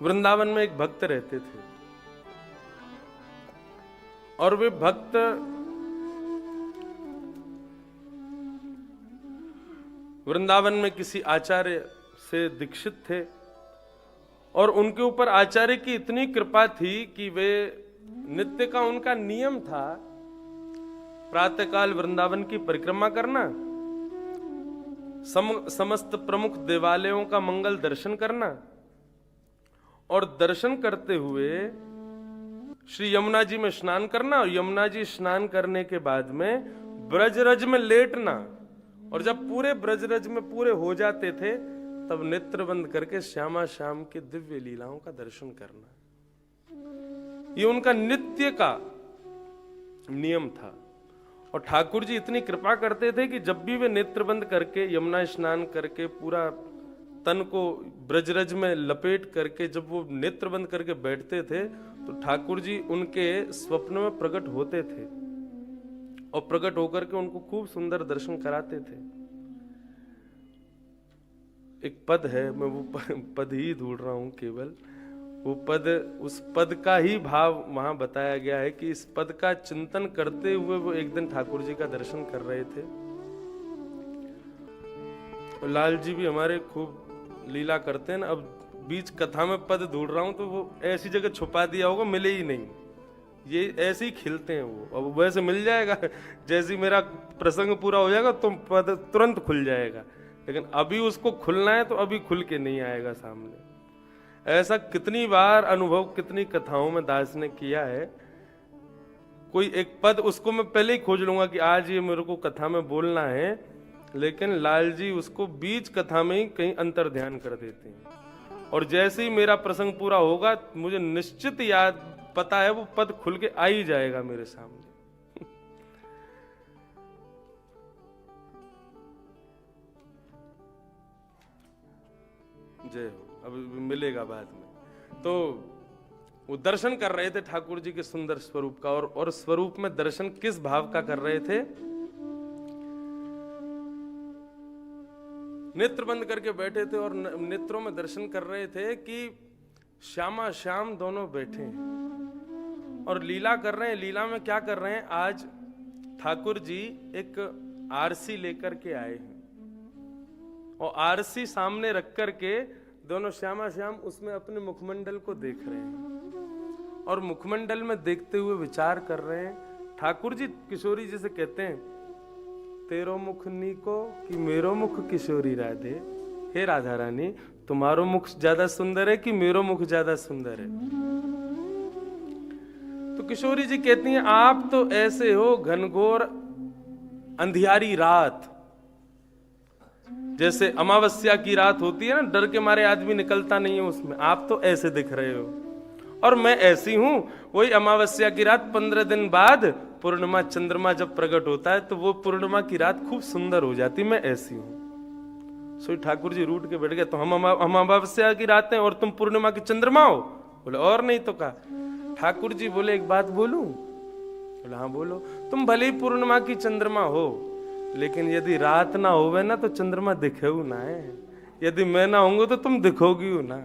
वृंदावन में एक भक्त रहते थे और वे भक्त वृंदावन में किसी आचार्य से दीक्षित थे और उनके ऊपर आचार्य की इतनी कृपा थी कि वे नित्य का उनका नियम था प्रातःकाल वृंदावन की परिक्रमा करना, समस्त प्रमुख देवालयों का मंगल दर्शन करना और दर्शन करते हुए श्री यमुना जी में स्नान करना और यमुना जी स्नान करने के बाद में ब्रजरज में लेटना और जब पूरे ब्रजरज में पूरे हो जाते थे तब नेत्र बंद करके श्यामा श्याम के दिव्य लीलाओं का दर्शन करना। ये उनका नित्य का नियम था और ठाकुर जी इतनी कृपा करते थे कि जब भी वे नेत्र बंद करके यमुना स्नान करके पूरा तन को ब्रजरज में लपेट करके जब वो नेत्र बंद करके बैठते थे तो ठाकुर जी उनके स्वप्न में प्रकट होते थे और प्रकट होकर के उनको खूब सुंदर दर्शन कराते थे। एक पद है, मैं वो पद ही ढूंढ रहा हूं केवल, वो पद, उस पद का ही भाव वहां बताया गया है कि इस पद का चिंतन करते हुए वो एक दिन ठाकुर जी का दर्शन कर रहे थे। लाल जी भी हमारे खूब लीला करते हैं ना, अब बीच कथा में पद ढूंढ रहा हूं तो वो ऐसी जगह छुपा दिया होगा, मिले ही नहीं, ये ऐसे ही खिलते हैं वो, अब वैसे मिल जाएगा जैसे मेरा प्रसंग पूरा हो जाएगा तो पद तुरंत खुल जाएगा, लेकिन अभी उसको खुलना है तो अभी खुल के नहीं आएगा सामने। ऐसा कितनी बार अनुभव कितनी कथाओं में दास ने किया है। कोई एक पद उसको मैं पहले ही खोज लूंगा कि आज ये मेरे को कथा में बोलना है, लेकिन लाल जी उसको बीच कथा में ही कहीं अंतर ध्यान कर देते हैं और जैसे ही मेरा प्रसंग पूरा होगा मुझे निश्चित याद पता है वो पद खुल के आ ही जाएगा मेरे सामने। जय हो, अब मिलेगा बाद में। तो वो दर्शन कर रहे थे ठाकुर जी के सुंदर स्वरूप का और स्वरूप में दर्शन किस भाव का कर रहे थे, नेत्र बंद करके बैठे थे और नेत्रों में दर्शन कर रहे थे कि श्यामा श्याम दोनों बैठे हैं और लीला कर रहे हैं। लीला में क्या कर रहे हैं, आज ठाकुर जी एक आरसी लेकर के आए हैं और आरसी सामने रख करके दोनों श्यामा श्याम उसमें अपने मुखमंडल को देख रहे हैं और मुखमंडल में देखते हुए विचार कर रहे हैं। ठाकुर जी किशोरी जी से कहते हैं, तेरो मुख नीको कि मेरो मुख किशोरी राधे, हे राधा रानी तुम्हारो मुख ज्यादा सुंदर है कि मेरो मुख ज्यादा सुंदर है। तो किशोरी जी कहती हैं, आप तो ऐसे हो घनघोर अंधियारी रात, जैसे अमावस्या की रात होती है ना, डर के मारे आदमी निकलता नहीं है उसमें, आप तो ऐसे दिख रहे हो और मैं ऐसी हूं। वही अमावस्या की रात 15 दिन बाद पूर्णिमा चंद्रमा जब प्रकट होता है तो वो पूर्णिमा की रात खूब सुंदर हो जाती, मैं ऐसी हूं। सो ठाकुर जी रूठ के बैठ गए, तो हम अमावस्या की रात हैं और तुम पूर्णिमा की चंद्रमा हो? बोले और नहीं तो कहा। ठाकुर जी बोले एक बात बोलूं? बोले हाँ बोलो। तुम भले ही पूर्णिमा की चंद्रमा हो, लेकिन यदि रात ना होवे ना तो चंद्रमा दिखेऊ ना है, यदि मैं ना होंगे तो तुम दिखोगी ना।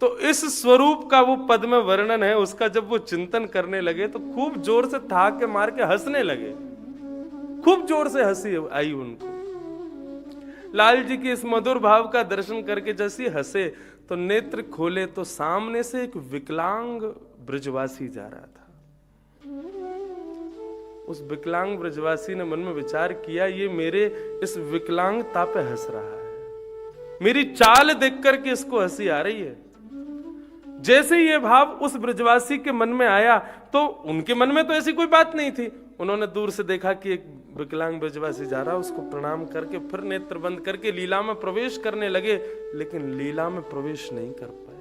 तो इस स्वरूप का वो पद में वर्णन है उसका। जब वो चिंतन करने लगे तो खूब जोर से था के मार के हंसने लगे, खूब जोर से हंसी आई उनको। लाल जी के इस मधुर भाव का दर्शन करके जैसे हंसे तो नेत्र खोले तो सामने से एक विकलांग ब्रजवासी जा रहा था। उस विकलांग ब्रजवासी ने मन में विचार किया, ये मेरे इस विकलांगता पे हंस रहा है, मेरी चाल देख करके इसको हंसी आ रही है। जैसे ये भाव उस ब्रजवासी के मन में आया तो उनके मन में तो ऐसी कोई बात नहीं थी। उन्होंने दूर से देखा कि एक विकलांग ब्रजवासी जा रहा, उसको प्रणाम करके फिर नेत्र बंद करके लीला में प्रवेश करने लगे, लेकिन लीला में प्रवेश नहीं कर पाए।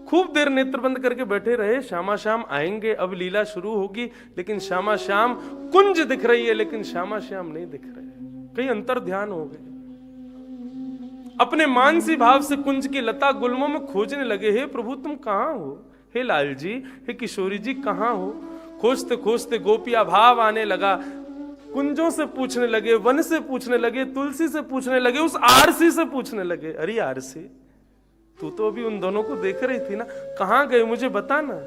खूब देर नेत्र बंद करके बैठे रहे। श्यामा श्याम आएंगे, अब लीला शुरू होगी, लेकिन श्यामा श्याम कुंज दिख रही है लेकिन श्यामा श्याम नहीं दिख रहे, कहीं अंतर ध्यान हो गए। अपने मानसी भाव से कुंज की लता गुल्मों में खोजने लगे, हे प्रभु तुम कहां हो, हे लाल जी, हे किशोरी जी कहां हो। खोजते खोजते गोपिया भाव आने लगा, कुंजों से पूछने लगे, वन से पूछने लगे, तुलसी से पूछने लगे, उस आरसी से पूछने लगे, अरे आरसी तू तो अभी उन दोनों को देख रही थी ना, कहां गए मुझे बताना।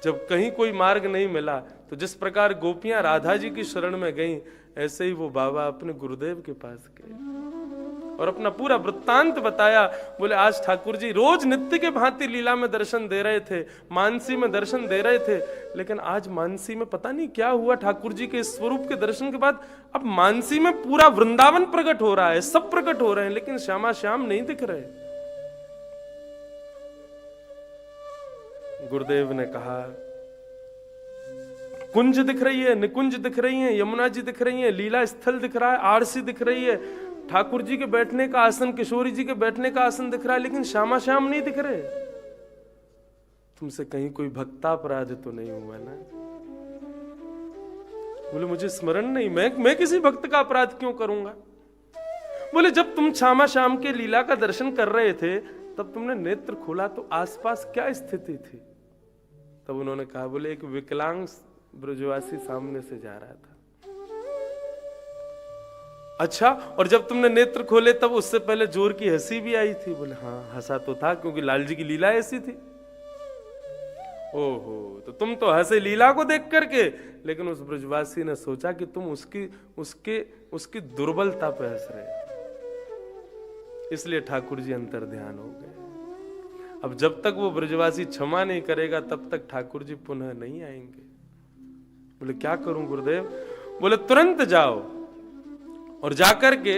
जब कहीं कोई मार्ग नहीं मिला तो जिस प्रकार गोपियां राधा जी की शरण में गईं, ऐसे ही वो बाबा अपने गुरुदेव के पास गए और अपना पूरा वृत्तांत बताया। बोले आज ठाकुर जी रोज नित्य के भांति लीला में दर्शन दे रहे थे, मानसी में दर्शन दे रहे थे, लेकिन आज मानसी में पता नहीं क्या हुआ। ठाकुर जी के स्वरूप के दर्शन के बाद अब मानसी में पूरा वृंदावन प्रकट हो रहा है, सब प्रकट हो रहे हैं, लेकिन श्यामा श्याम नहीं दिख रहे। गुरुदेव ने कहा कुंज दिख रही है, निकुंज दिख रही है, यमुना जी दिख रही है, लीला स्थल दिख रहा है, आरसी दिख रही है, ठाकुर जी के बैठने का आसन, किशोरी जी के बैठने का आसन दिख रहा है, लेकिन श्यामा श्याम नहीं दिख रहे। तुमसे कहीं कोई भक्तापराध तो नहीं हुआ ना? बोले मुझे स्मरण नहीं, मैं किसी भक्त का अपराध क्यों करूंगा। बोले जब तुम श्यामा श्याम के लीला का दर्शन कर रहे थे तब तुमने नेत्र खोला तो आसपास क्या स्थिति थी? तब उन्होंने कहा, बोले एक विकलांग ब्रजवासी सामने से जा रहा था। अच्छा, और जब तुमने नेत्र खोले तब उससे पहले जोर की हंसी भी आई थी? बोले हाँ, हंसा तो था क्योंकि लाल जी की लीला ऐसी थी। ओहो, तो तुम तो हंसे लीला को देख करके, लेकिन उस ब्रजवासी ने सोचा कि तुम उसकी दुर्बलता पे हंस रहे, इसलिए ठाकुर जी अंतर ध्यान हो गए। अब जब तक वो ब्रजवासी क्षमा नहीं करेगा तब तक ठाकुर जी पुनः नहीं आएंगे। बोले क्या करूं गुरुदेव? बोले तुरंत जाओ और जाकर के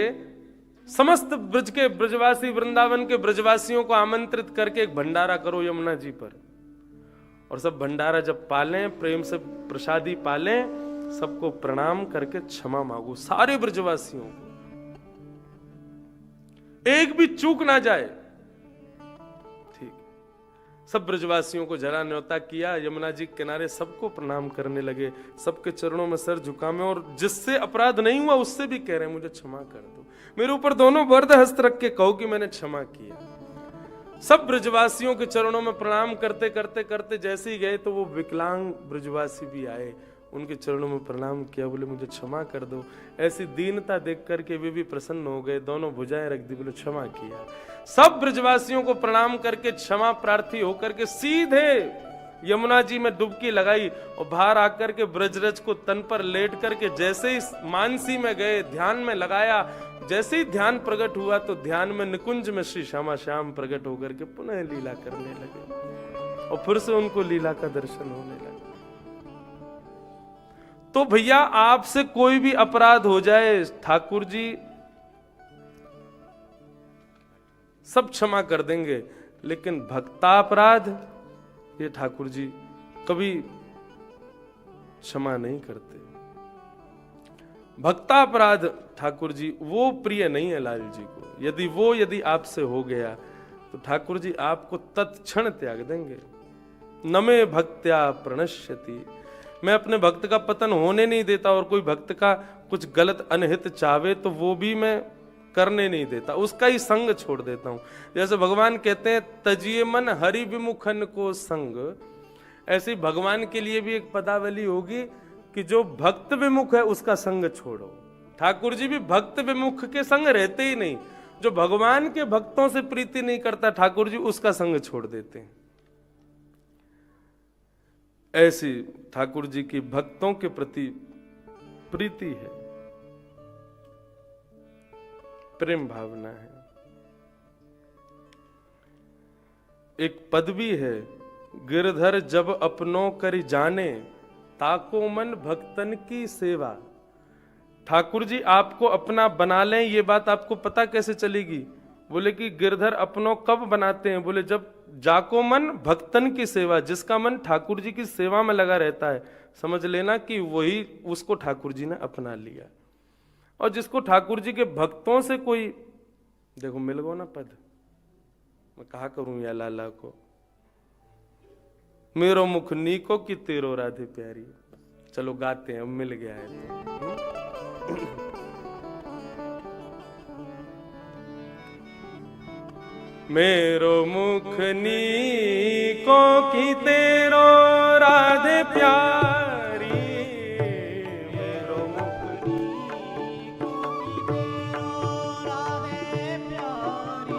समस्त ब्रज के ब्रजवासी, वृंदावन के ब्रजवासियों को आमंत्रित करके एक भंडारा करो यमुना जी पर, और सब भंडारा जब पालें, प्रेम से प्रसादी पालें, सबको प्रणाम करके क्षमा मांगो, सारे ब्रजवासियों को, एक भी चूक ना जाए। सब ब्रजवासियों को जरा न्योता किया, यमुना जी के किनारे सबको प्रणाम करने लगे, सबके चरणों में सर झुकामे, और जिससे अपराध नहीं हुआ उससे भी कह रहे हैं मुझे क्षमा कर दो, मेरे ऊपर दोनों वरद हस्त रख के कहो कि मैंने क्षमा किया। सब ब्रजवासियों के चरणों में प्रणाम करते करते करते जैसे ही गए तो वो विकलांग ब्रजवासी भी आए, उनके चरणों में प्रणाम किया, बोले मुझे क्षमा कर दो। ऐसी दीनता देख करके वे भी प्रसन्न हो गए, दोनों भुजाएं रख दी, बोले क्षमा किया। सब ब्रजवासियों को प्रणाम करके क्षमा प्रार्थी होकर के सीधे यमुना जी में डुबकी लगाई और बाहर आकर के ब्रजरज को तन पर लेट करके जैसे ही मानसी में गए, ध्यान में लगाया, जैसे ही ध्यान प्रकट हुआ तो ध्यान में निकुंज में श्री श्यामा श्याम प्रकट होकर के पुनः लीला करने लगे और फिर से उनको लीला का दर्शन होने लगा। तो भैया आपसे कोई भी अपराध हो जाए, ठाकुर जी सब क्षमा कर देंगे, लेकिन भक्तापराध ये ठाकुर जी कभी क्षमा नहीं करते। भक्तापराध ठाकुर जी वो प्रिय नहीं है लाल जी को। यदि आपसे हो गया तो ठाकुर जी आपको तत्क्षण त्याग देंगे। नमे भक्त्या प्रणश्यति, मैं अपने भक्त का पतन होने नहीं देता, और कोई भक्त का कुछ गलत अनहित चाहे तो वो भी मैं करने नहीं देता, उसका ही संग छोड़ देता हूं। जैसे भगवान कहते हैं तजिए मन हरि विमुखन को संग, ऐसे भगवान के लिए भी एक पदावली होगी कि जो भक्त विमुख है उसका संग छोड़ो। ठाकुर जी भी भक्त विमुख के संग रहते ही नहीं, जो भगवान के भक्तों से प्रीति नहीं करता ठाकुर जी उसका संग छोड़ देते हैं। ऐसी ठाकुर जी की भक्तों के प्रति प्रीति है, प्रेम भावना है। एक पद भी है, गिरधर जब अपनों करी जाने, ताको मन भक्तन की सेवा। ठाकुर जी आपको अपना बना लें, ये बात आपको पता कैसे चलेगी? बोले कि गिरधर अपनों कब बनाते हैं? बोले जब जाको मन भक्तन की सेवा, जिसका मन ठाकुर जी की सेवा में लगा रहता है, समझ लेना कि वही उसको ठाकुर जी ने अपना लिया। और जिसको ठाकुर जी के भक्तों से कोई, देखो मिल गो ना पद, मैं कहा करूं या लाला को, मेरो मुख नीको की तेरो राधे प्यारी। चलो गाते हैं, अब मिल गया है। मेरो मुख नीको की तेरो राधे प्यारी, मेरो मुख नीको की तेरो राधे प्यारी,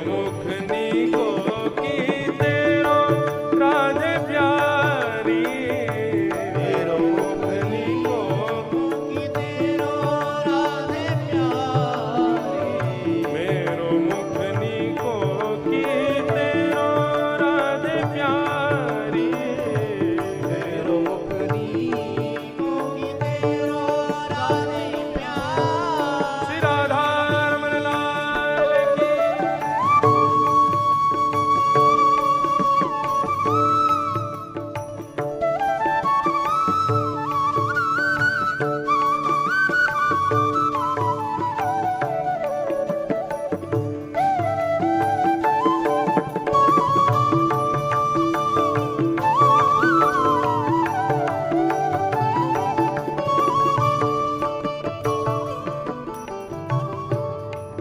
मुख नीको की तेरो राधे प्यारी, मेरो मुख नीको की तेरो राधे प्यारी, मेरो मुख नीको की तेरो राधे प्यारी, मेरो मुख नीको की तेरो राधे प्यारी। श्री राधा रमन लाल की।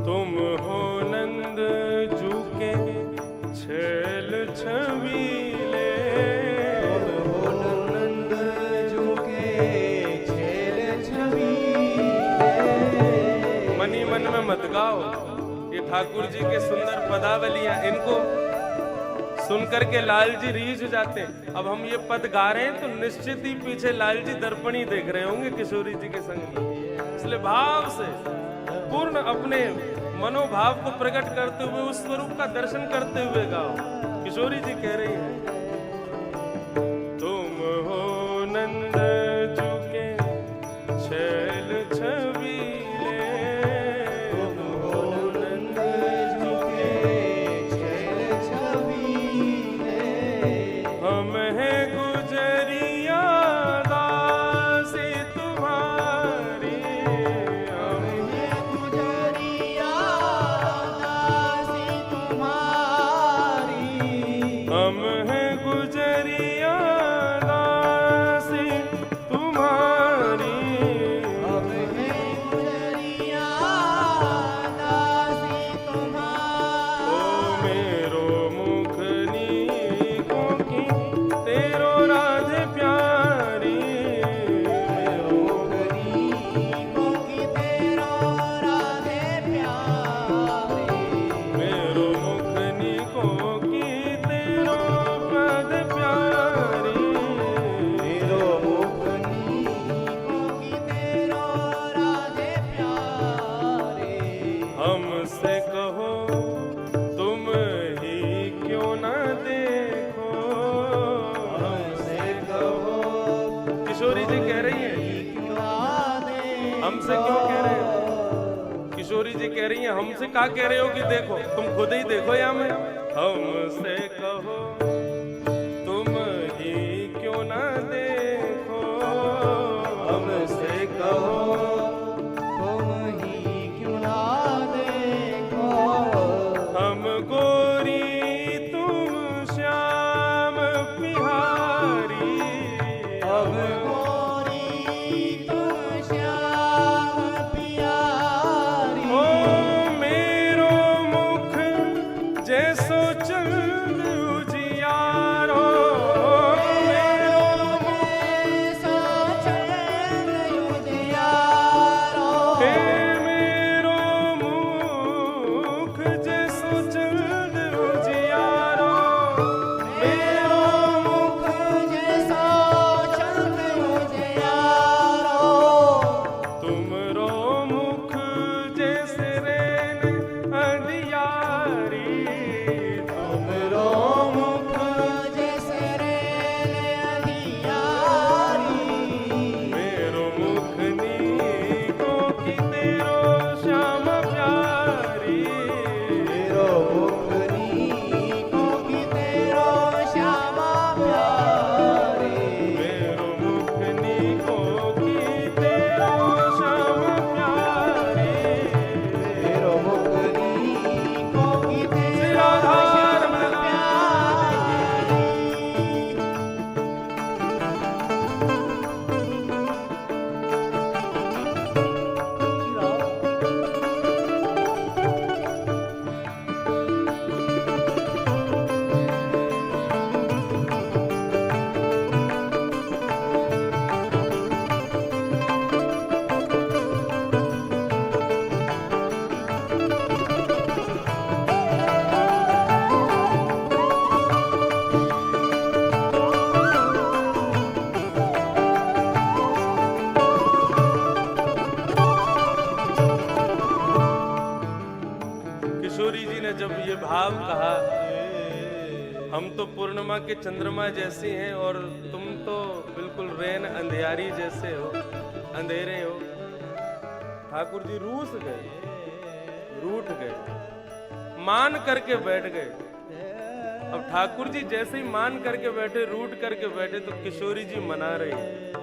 तुम हो नंद जू के छैल छबीले, तुम हो नंद जू के छैल छबीले। मनी मन में मत गाओ, ये ठाकुर जी के सुंदर पदावलियां, इनको सुन करके लाल जी रीझ जाते हैं। अब हम ये पद गा रहे हैं तो निश्चित ही पीछे लाल जी दर्पण ही देख रहे होंगे किशोरी जी के संग में, इसलिए भाव से पूर्ण अपने मनोभाव को प्रकट करते हुए उस स्वरूप का दर्शन करते हुए गाओ। किशोरी जी कह रही हैं, तुम हो नंद जू के छैल छबीले, तुम हो नंद जू के छैल छबीले। हम हैं गुजरिया दासी तुम्हारी, हम मैं गुजरिया दासी तुम्हारी, हम हैं गुजरिया दासी तुम्हारी, अब है गुजरिया दासी तुम्हारी। ओ मेरो मुख नीको की तेरो राधे प्यारी, मेरो मुख नीको की तेरो राधे प्यारी, मेरो मुख नीको की तेरो राधे प्यारी, मेरो मुख नीको की तेरो राधे प्यारी। हमसे कहो तुम ही क्यों न देखो, हमसे कहो किशोरी जी कह रही है, हमसे क्यों कह रहे हो? किशोरी जी कह रही हैं, हमसे क्या कह रहे हो कि देखो, तुम खुद ही देखो या मैं। हमसे कहो तुम ही क्यों ना देखो, हमसे कहो तुम ही क्यों ना देखो। हम गोरी तुम श्याम बिहारी, अब गोरी तुम श्याम प्यारी। ओ मेरो मुख जैसो चंद उजियारो, मेरो सो चंद्र उजियारो। हे मेरो मुख जैसो चंद उजियारो, मेरो मुख जैसो चंद्र उजियारो। तुमरो मुख जैसे रेन अंधियारी, किशोरी जी ने जब ये भाव कहा, हम तो पूर्णिमा के चंद्रमा जैसी हैं और तुम तो बिल्कुल रैन अंधियारी जैसे हो, अंधेरे हो। ठाकुर जी रूठ गए, मान करके बैठ गए। अब ठाकुर जी जैसे ही मान करके बैठे, रूठ करके बैठे, तो किशोरी जी मना रही हैं,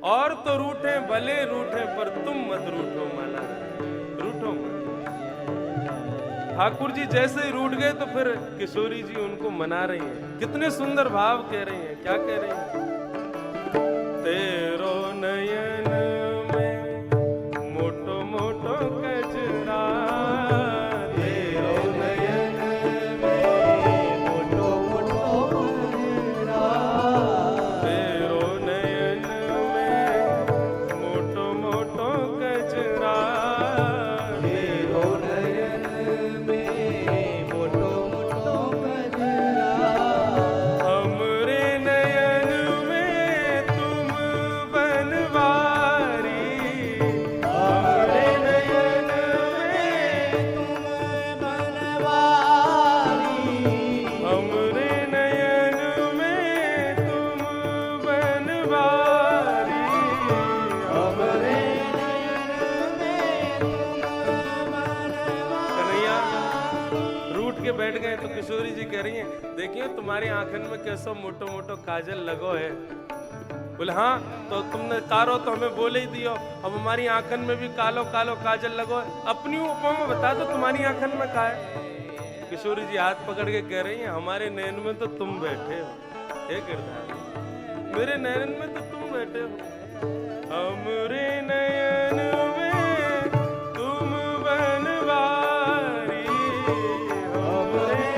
और तो रूठे भले रूठे पर तुम मत रूठो, मना रूठो मत। ठाकुर जी जैसे ही रूठ गए तो फिर किशोरी जी उनको मना रही हैं। कितने सुंदर भाव कह रही हैं, क्या कह रही हैं? तेरो नयन में मोटो मोटो कजरा, तेरो नयन में मोटो मोटो कजरा, तेरो नयन में मोटो मोटो कजरा, तेरो नयन में मोटो मोटो कजरा, हमरे नयन में तुम बनवारी, हमरे नयन में तुम बनवारी, हमरे नयन में तुम बनवारी, हमरे नयन में तुम कन्हैया बनवारी। रूठ के बैठ गए तो किशोरी जी कह रही हैं, देखिए तुम्हारी आंखन में कैसो मोटो मोटो काजल लगो है। बोले हाँ, तो तुमने कारो तो हमें बोले ही दियो, अब हमारी आंखन में भी कालो कालो काजल लगो है। अपनी उपमा बता दो तुम्हारी आंखन में का है। किशोरी जी हाथ पकड़ के कह रही हैं, हमारे नयन में तो तुम बैठे हो, हे गिरधारी, मेरे नयन में तो तुम बैठे हो, हमरे नयन में तुम बनवारी, हमरे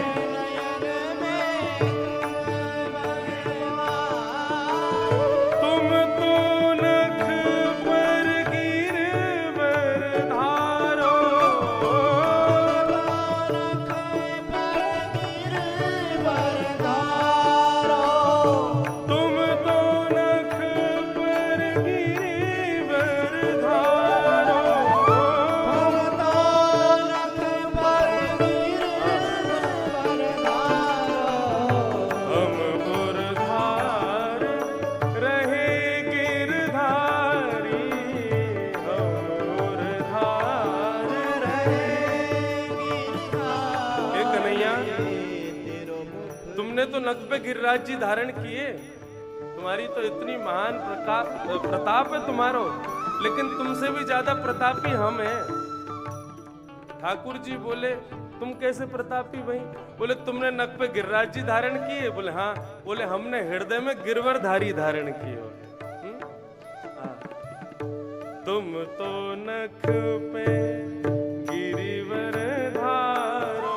तुम तो नख पर गिरवर धारो, तुम तो नख पर गिरवर धारो, हम पुरधार रहे गिरधारी, हम पुरधार रहे। हे कन्हैया, तुमने तो नख पे गिरिराज जी धारण किए, तुम्हारी तो इतनी महान प्रताप है तुम्हारो, लेकिन तुमसे भी ज्यादा प्रतापी हम हैं। ठाकुर जी बोले, तुम कैसे प्रतापी भाई? बोले तुमने नख पे गिरिराज जी धारण किए? बोले हाँ। बोले हमने हृदय में गिरवरधारी धारण किए हो। हाँ। तुम तो नख पे गिरिवर धारो,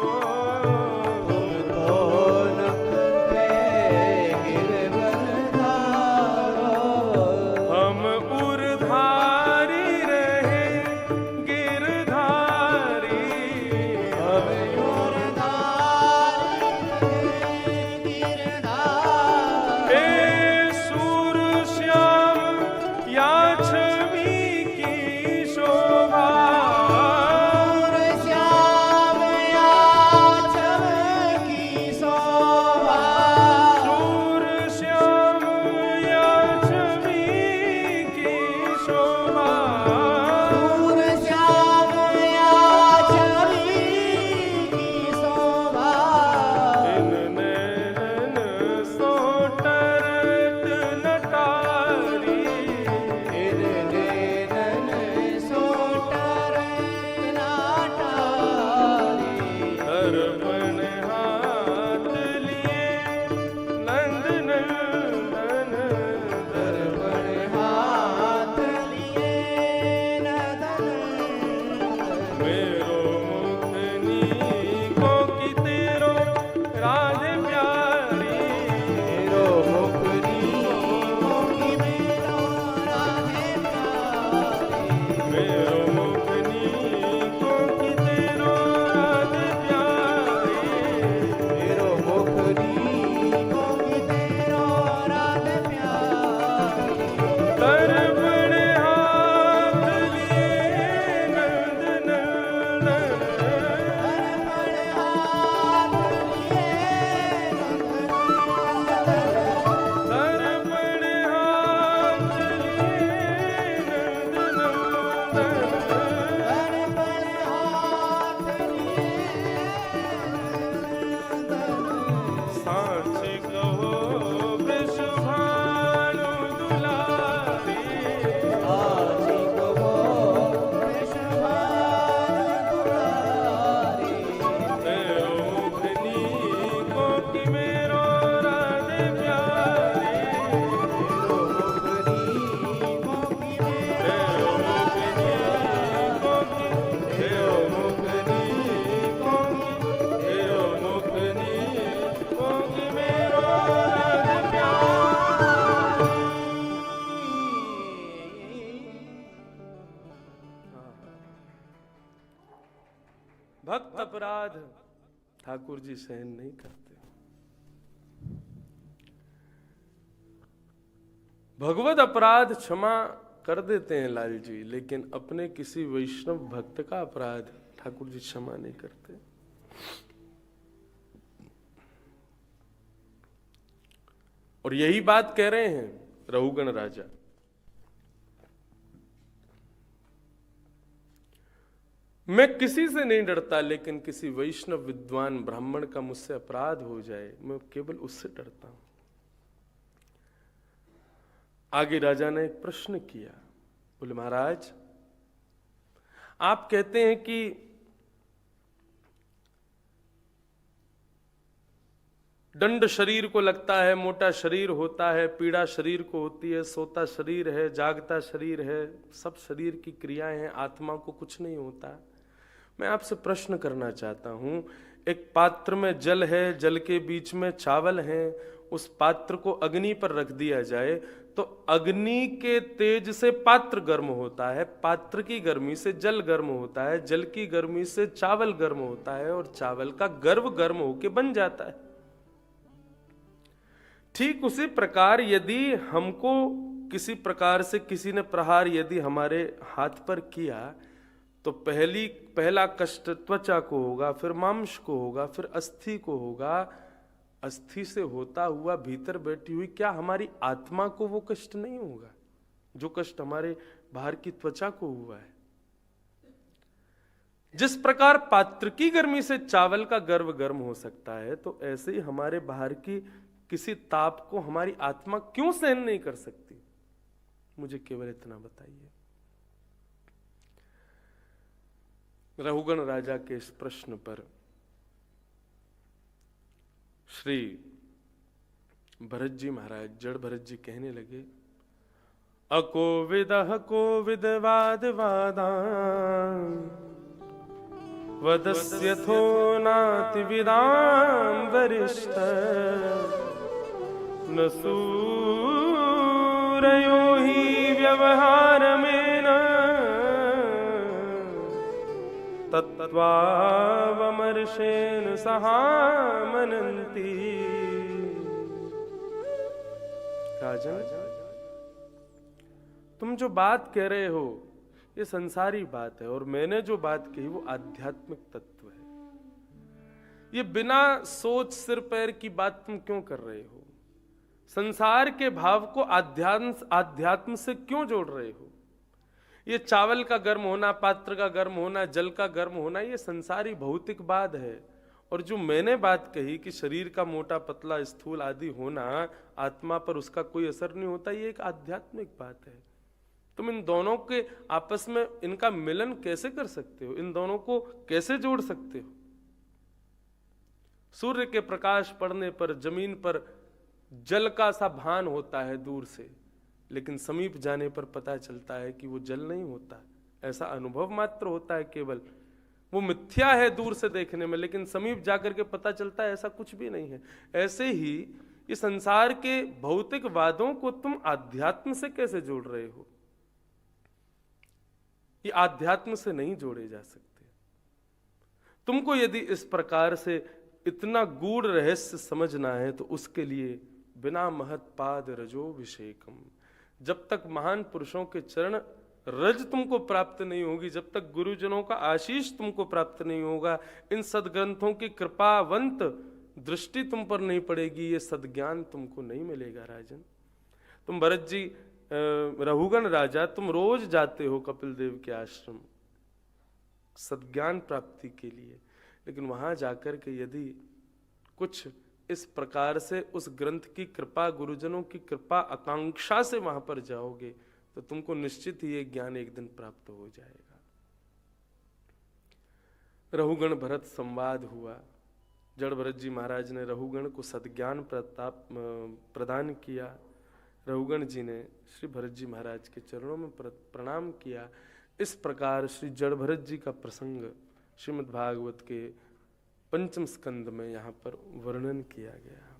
हम उरधारी रहे गिरधारी, हे सूर श्याम या छवि की शोभा, भक्त अपराध ठाकुर जी सहन नहीं करते। भगवत अपराध क्षमा कर देते हैं लाल जी, लेकिन अपने किसी वैष्णव भक्त का अपराध ठाकुर जी क्षमा नहीं करते। और यही बात कह रहे हैं रहुगण राजा। मैं किसी से नहीं डरता, लेकिन किसी वैष्णव विद्वान ब्राह्मण का मुझसे अपराध हो जाए, मैं केवल उससे डरता हूं। आगे राजा ने एक प्रश्न किया, बोले महाराज आप कहते हैं कि दंड शरीर को लगता है, मोटा शरीर होता है, पीड़ा शरीर को होती है, सोता शरीर है, जागता शरीर है, सब शरीर की क्रियाएं हैं, आत्मा को कुछ नहीं होता। मैं आपसे प्रश्न करना चाहता हूं, एक पात्र में जल है, जल के बीच में चावल है, उस पात्र को अग्नि पर रख दिया जाए तो अग्नि के तेज से पात्र गर्म होता है, पात्र की गर्मी से जल गर्म होता है, जल की गर्मी से चावल गर्म होता है, और चावल का गर्भ गर्म होके बन जाता है। ठीक उसी प्रकार यदि हमको किसी प्रकार से किसी ने प्रहार यदि हमारे हाथ पर किया तो पहला कष्ट त्वचा को होगा, फिर मांस को होगा, फिर अस्थि को होगा। अस्थि से होता हुआ भीतर बैठी हुई क्या हमारी आत्मा को वो कष्ट नहीं होगा जो कष्ट हमारे बाहर की त्वचा को हुआ है? जिस प्रकार पात्र की गर्मी से चावल का गर्भ गर्म हो सकता है, तो ऐसे ही हमारे बाहर की किसी ताप को हमारी आत्मा क्यों सहन नहीं कर सकती? मुझे केवल इतना बताइए। रहुगण राजा के इस प्रश्न पर श्री भरत जी महाराज, जड़ भरत जी कहने लगे, अकोविदः कोविद वाद वादा वदस्यथो नाति विदाम वरिष्ठ न सूरयो हि व्यवहार में न तत्त्वावमर्षेण सहामनन्ति। राजन, तुम जो बात कह रहे हो ये संसारी बात है, और मैंने जो बात कही वो आध्यात्मिक तत्व है। ये बिना सोच सिर पैर की बात तुम क्यों कर रहे हो? संसार के भाव को आध्यात्म से क्यों जोड़ रहे हो? ये चावल का गर्म होना, पात्र का गर्म होना, जल का गर्म होना, ये संसारी भौतिक बात है। और जो मैंने बात कही कि शरीर का मोटा पतला स्थूल आदि होना, आत्मा पर उसका कोई असर नहीं होता, ये एक आध्यात्मिक बात है। तुम इन दोनों के आपस में इनका मिलन कैसे कर सकते हो? इन दोनों को कैसे जोड़ सकते हो? सूर्य के प्रकाश पड़ने पर जमीन पर जल का सा भान होता है दूर से, लेकिन समीप जाने पर पता चलता है कि वो जल नहीं होता, ऐसा अनुभव मात्र होता है केवल। वो मिथ्या है दूर से देखने में, लेकिन समीप जाकर के पता चलता है ऐसा कुछ भी नहीं है। ऐसे ही इस संसार के भौतिक वादों को तुम आध्यात्म से कैसे जोड़ रहे हो? ये आध्यात्म से नहीं जोड़े जा सकते। तुमको यदि इस प्रकार से इतना गूढ़ रहस्य समझना है तो उसके लिए बिना महत पाद रजोभिषेकम, जब तक महान पुरुषों के चरण रज तुमको प्राप्त नहीं होगी, जब तक गुरुजनों का आशीष तुमको प्राप्त नहीं होगा, इन सदग्रंथों की कृपावंत दृष्टि तुम पर नहीं पड़ेगी, ये सदज्ञान तुमको नहीं मिलेगा। राजन, तुम भरत जी रहुगण राजा, तुम रोज जाते हो कपिल देव के आश्रम सदज्ञान प्राप्ति के लिए, लेकिन वहां जाकर के यदि कुछ इस प्रकार से उस ग्रंथ की कृपा, गुरुजनों की कृपा आकांक्षा से वहां पर जाओगे तो तुमको निश्चित ही ये ज्ञान एक दिन प्राप्त हो जाएगा। रहुगण भरत संवाद हुआ। जड़ भरत जी महाराज ने रहुगण को सदज्ञान प्रदान किया। रहुगण जी ने श्री भरत जी महाराज के चरणों में प्रणाम किया। इस प्रकार श्री जड़ भरत जी का प्रसंग श्रीमद् भागवत के पंचम स्कंद में यहाँ पर वर्णन किया गया।